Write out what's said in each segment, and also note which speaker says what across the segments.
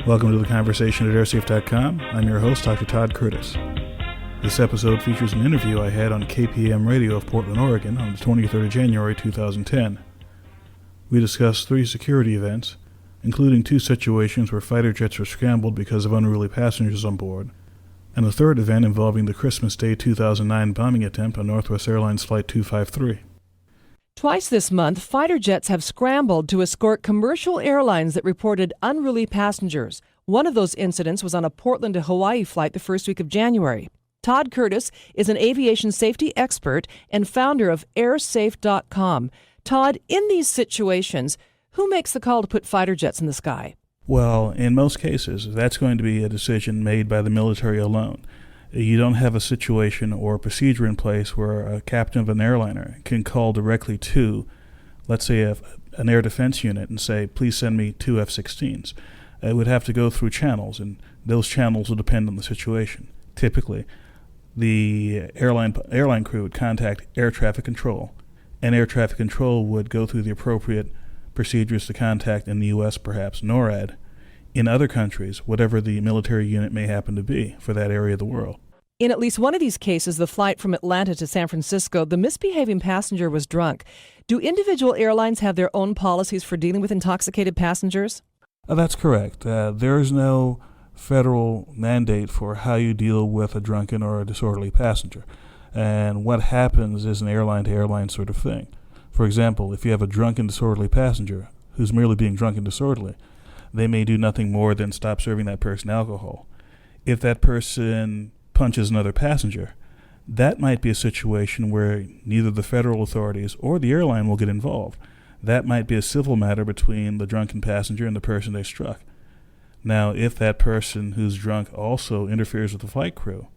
Speaker 1: Welcome to the conversation at airsafe.com. I'm your host, Dr. Todd Curtis. This episode features an interview I had on KPAM radio of Portland, Oregon on the 23rd of January 2010. We discussed 3 security events, including 2 situations where fighter jets were scrambled because of unruly passengers on board, and a 3rd event involving the Christmas Day 2009 bombing attempt on Northwest Airlines Flight 253.
Speaker 2: Twice this month, fighter jets have scrambled to escort commercial airlines that reported unruly passengers. One of those incidents was on a Portland to Hawaii flight the first week of January. Todd Curtis is an aviation safety expert and founder of airsafe.com. Todd, in these situations, who makes the call to put fighter jets in the sky?
Speaker 1: Well, in most cases, that's going to be a decision made by the military alone. You don't have a situation or a procedure in place where a captain of an airliner can call directly to, let's say, an air defense unit and say, please send me 2 F-16s. It would have to go through channels, and those channels will depend on the situation. Typically, the airline crew would contact air traffic control, and air traffic control would go through the appropriate procedures to contact, in the U.S. perhaps NORAD, in other countries, whatever the military unit may happen to be for that area of the world.
Speaker 2: In at least one of these cases, the flight from Atlanta to San Francisco, the misbehaving passenger was drunk. Do individual airlines have their own policies for dealing with intoxicated passengers?
Speaker 1: That's correct. There is no federal mandate for how you deal with a drunken or a disorderly passenger. And what happens is an airline-to-airline sort of thing. For example, if you have a drunken, disorderly passenger who's merely being drunk and disorderly, they may do nothing more than stop serving that person alcohol. If that person punches another passenger, that might be a situation where neither the federal authorities or the airline will get involved. That might be a civil matter between the drunken passenger and the person they struck. Now, if that person who's drunk also interferes with the flight crew,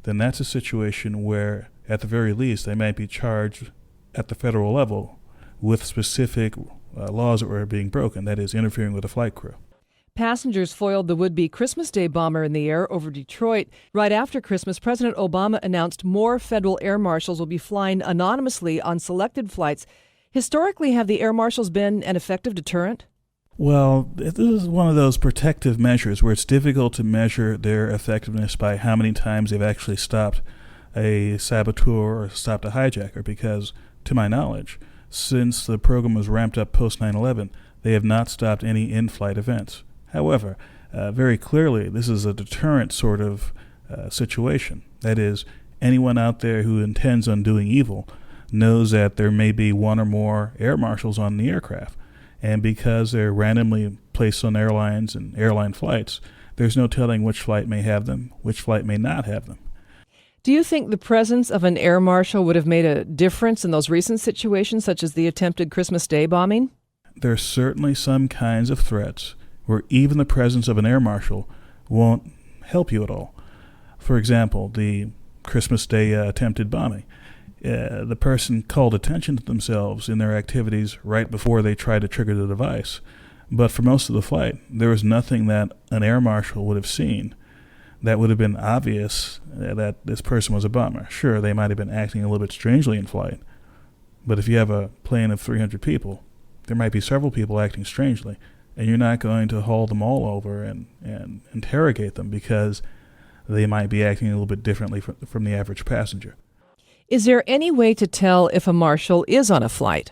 Speaker 1: then that's a situation where, at the very least, they might be charged at the federal level with specific laws that were being broken, that is, interfering with the flight crew.
Speaker 2: Passengers foiled the would-be Christmas Day bomber in the air over Detroit. Right after Christmas, President Obama announced more federal air marshals will be flying anonymously on selected flights. Historically, have the air marshals been an effective deterrent?
Speaker 1: Well, this is one of those protective measures where it's difficult to measure their effectiveness by how many times they've actually stopped a saboteur or stopped a hijacker, because, to my knowledge, since the program was ramped up post 9/11, they have not stopped any in-flight events. However, very clearly, this is a deterrent sort of situation. That is, anyone out there who intends on doing evil knows that there may be one or more air marshals on the aircraft. And because they're randomly placed on airlines and airline flights, there's no telling which flight may have them, which flight may not have them.
Speaker 2: Do you think the presence of an air marshal would have made a difference in those recent situations, such as the attempted Christmas Day bombing?
Speaker 1: There are certainly some kinds of threats where even the presence of an air marshal won't help you at all. For example, the Christmas Day attempted bombing. The person called attention to themselves in their activities right before they tried to trigger the device. But for most of the flight, there was nothing that an air marshal would have seen that would have been obvious that this person was a bomber. Sure, they might have been acting a little bit strangely in flight, but if you have a plane of 300 people, there might be several people acting strangely, and you're not going to haul them all over and interrogate them because they might be acting a little bit differently from the average passenger.
Speaker 2: Is there any way to tell if a marshal is on a flight?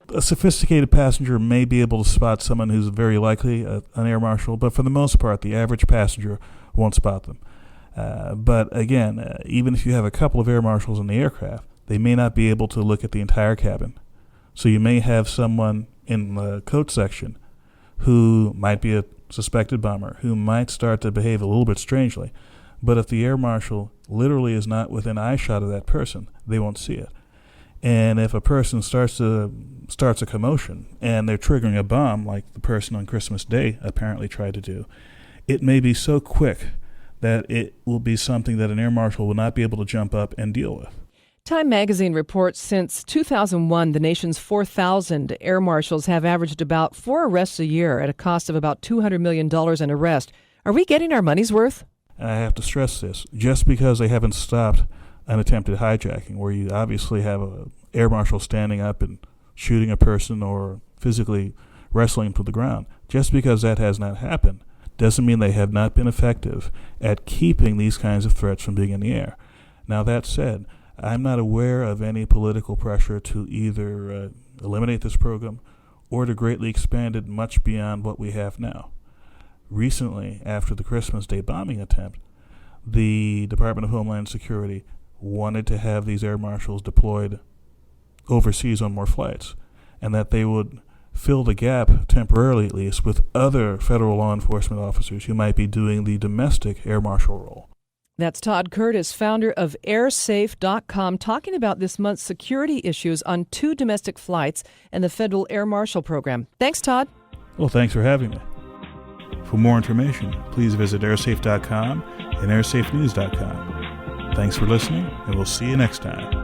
Speaker 1: A sophisticated passenger may be able to spot someone who's very likely an air marshal, but for the most part, the average passenger won't spot them. But again, even if you have a couple of air marshals in the aircraft, they may not be able to look at the entire cabin. So you may have someone in the coach section who might be a suspected bomber, who might start to behave a little bit strangely. But if the air marshal literally is not within eyeshot of that person, they won't see it. And if a person starts a commotion and they're triggering a bomb, like the person on Christmas Day apparently tried to do, it may be so quick that it will be something that an air marshal will not be able to jump up and deal with.
Speaker 2: Time magazine reports since 2001, the nation's 4,000 air marshals have averaged about 4 arrests a year at a cost of about $200 million an arrest. Are we getting our money's worth?
Speaker 1: And I have to stress this, just because they haven't stopped an attempted hijacking, where you obviously have an air marshal standing up and shooting a person or physically wrestling him to the ground, just because that has not happened doesn't mean they have not been effective at keeping these kinds of threats from being in the air. Now, that said, I'm not aware of any political pressure to either eliminate this program or to greatly expand it much beyond what we have now. Recently, after the Christmas Day bombing attempt, the Department of Homeland Security wanted to have these air marshals deployed overseas on more flights, and that they would fill the gap, temporarily at least, with other federal law enforcement officers who might be doing the domestic air marshal role.
Speaker 2: That's Todd Curtis, founder of airsafe.com, talking about this month's security issues on 2 domestic flights and the Federal Air Marshal Program. Thanks, Todd.
Speaker 1: Well, thanks for having me. For more information, please visit airsafe.com and airsafenews.com. Thanks for listening, and we'll see you next time.